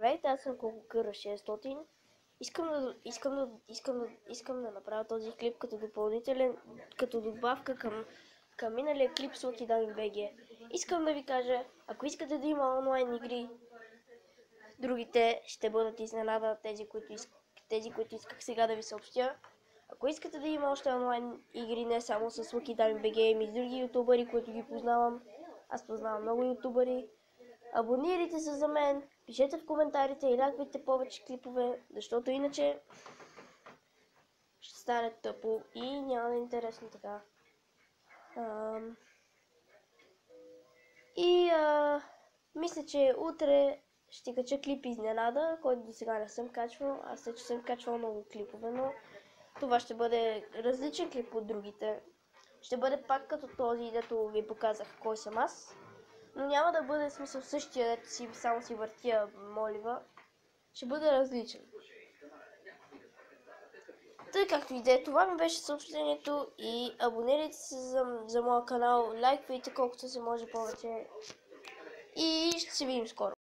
Здравейте, аз съм Кококъра 600. Искам да направя този клип като допълнителен, като добавка към миналия клип с Lucky Dummy BG. Искам да ви кажа, ако искате да има онлайн игри, другите ще бъдат изненада, тези, които исках сега да ви съобщя. Ако искате да има още онлайн игри, не само с Lucky Dummy BG, ами с други ютубъри, които ги познавам, аз познавам много ютубъри, абонирайте се за мен, пишете в коментарите и лайквайте повече клипове, защото иначе ще стане тъпо и няма да е интересно така. Мисля, че утре ще кача клип изненада, който до сега не съм качвал. Аз че съм качвал много клипове, но това ще бъде различен клип от другите. Ще бъде пак като този, дето ви показах кой съм аз. Но няма да бъде смисъл същия, дето само си въртя молива. Ще бъде различен. Тъй както и да е, това ми беше съобщението и абонирайте се за моя канал, лайквайте колкото се може повече и ще се видим скоро.